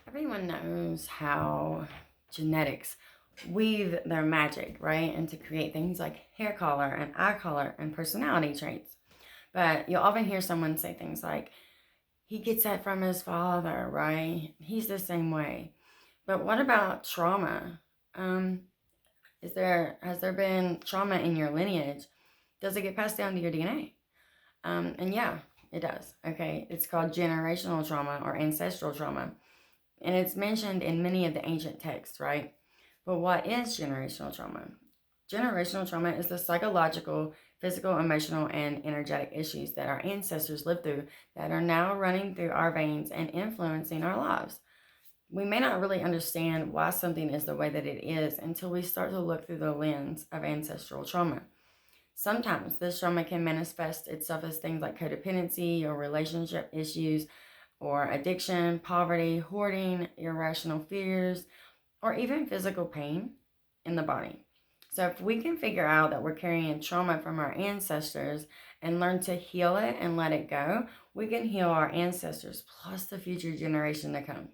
Everyone knows how genetics weave their magic, right? And to create things like hair color and eye color and personality traits. But you'll often hear someone say things like, he gets that from his father, right? He's the same way. But what about trauma? Um, has there been trauma in your lineage? Does it get passed down to your DNA? And yeah, it does. Okay, it's called generational trauma or ancestral trauma. And it's mentioned in many of the ancient texts, right? But what is generational trauma? Generational trauma is the psychological, physical, emotional, and energetic issues that our ancestors lived through that are now running through our veins and influencing our lives. We may not really understand why something is the way that it is until we start to look through the lens of ancestral trauma. Sometimes this trauma can manifest itself as things like codependency or relationship issues or addiction, poverty, hoarding, irrational fears, or even physical pain in the body. So, if we can figure out that we're carrying trauma from our ancestors and learn to heal it and let it go, we can heal our ancestors plus the future generation to come.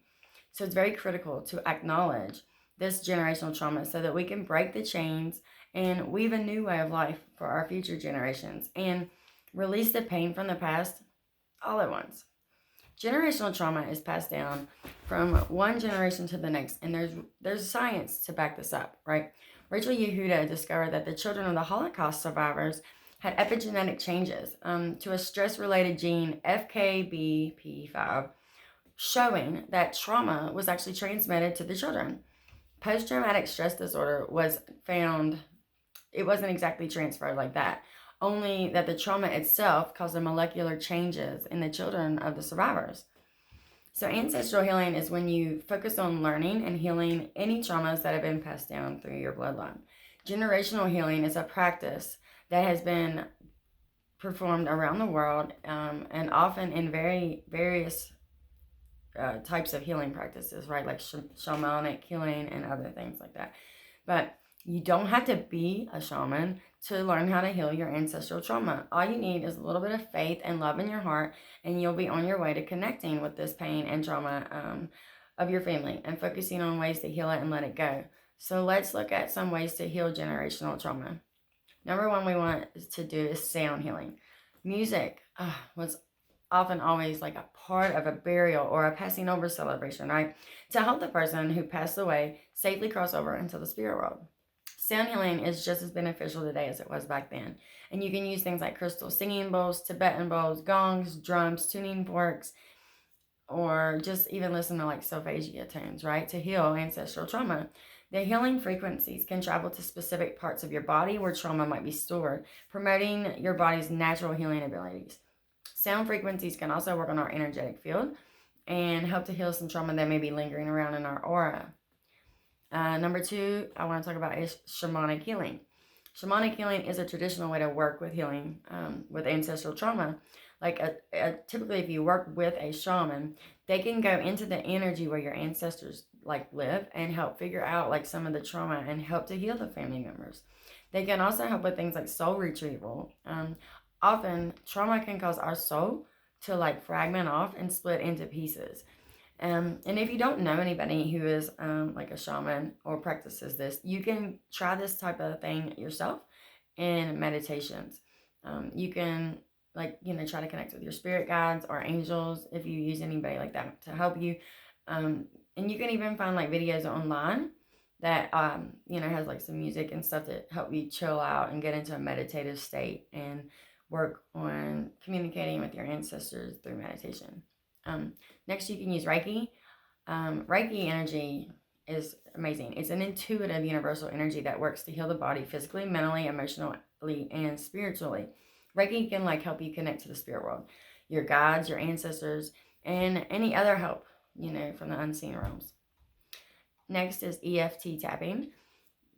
So, it's very critical to acknowledge this generational trauma so that we can break the chains and weave a new way of life for our future generations and release the pain from the past all at once. Generational trauma is passed down from one generation to the next, and there's science to back this up, right? Rachel Yehuda discovered that the children of the Holocaust survivors had epigenetic changes to a stress-related gene FKBP5, showing that trauma was actually transmitted to the children. Post-traumatic stress disorder was found, it wasn't exactly transferred like that, only that the trauma itself caused the molecular changes in the children of the survivors. So, ancestral healing is when you focus on learning and healing any traumas that have been passed down through your bloodline. Generational healing is a practice that has been performed around the world and often in various types of healing practices, right? Like shamanic healing and other things like that. But you don't have to be a shaman to learn how to heal your ancestral trauma. All you need is a little bit of faith and love in your heart, and you'll be on your way to connecting with this pain and trauma of your family and focusing on ways to heal it and let it go. So let's look at some ways to heal generational trauma. Number one, we want to do is sound healing. Music was often always like a part of a burial or a passing over celebration, right? To help the person who passed away safely cross over into the spirit world. Sound healing is just as beneficial today as it was back then. And you can use things like crystal singing bowls, Tibetan bowls, gongs, drums, tuning forks, or just even listen to like solfeggio tunes, right? To heal ancestral trauma. The healing frequencies can travel to specific parts of your body where trauma might be stored, promoting your body's natural healing abilities. Sound frequencies can also work on our energetic field and help to heal some trauma that may be lingering around in our aura. Number two, I want to talk about is shamanic healing. Shamanic healing is a traditional way to work with healing with ancestral trauma. Like typically, if you work with a shaman, they can go into the energy where your ancestors like live and help figure out like some of the trauma and help to heal the family members. They can also help with things like soul retrieval. Often, trauma can cause our soul to like fragment off and split into pieces. And if you don't know anybody who is like a shaman or practices this, you can try this type of thing yourself in meditations. You can try to connect with your spirit guides or angels if you use anybody like that to help you. And you can even find like videos online that has like some music and stuff to help you chill out and get into a meditative state and work on communicating with your ancestors through meditation. Next, you can use Reiki. Reiki energy is amazing. It's an intuitive universal energy that works to heal the body physically, mentally, emotionally, and spiritually. Reiki can like help you connect to the spirit world, your guides, your ancestors, and any other help, from the unseen realms. Next is EFT tapping.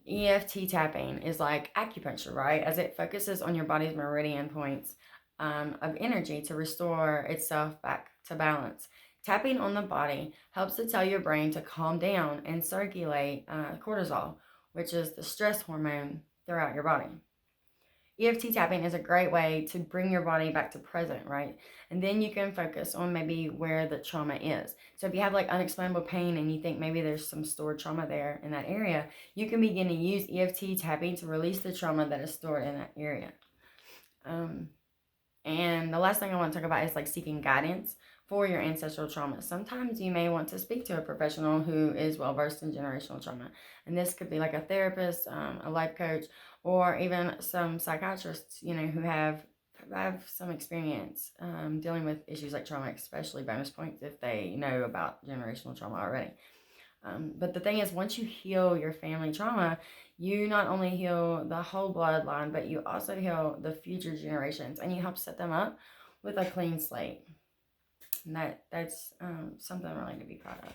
EFT tapping is like acupuncture, right? As it focuses on your body's meridian points of energy to restore itself back to balance. Tapping on the body helps to tell your brain to calm down and circulate cortisol, which is the stress hormone throughout your body. EFT tapping is a great way to bring your body back to present, right? And then you can focus on maybe where the trauma is. So if you have like unexplainable pain and you think maybe there's some stored trauma there in that area, you can begin to use EFT tapping to release the trauma that is stored in that area. And the last thing I want to talk about is like seeking guidance for your ancestral trauma. Sometimes you may want to speak to a professional who is well versed in generational trauma. And this could be like a therapist, a life coach, or even some psychiatrists, who have some experience dealing with issues like trauma, especially bonus points if they know about generational trauma already. But the thing is, once you heal your family trauma, you not only heal the whole bloodline, but you also heal the future generations, and you help set them up with a clean slate. And that's something really to be proud of.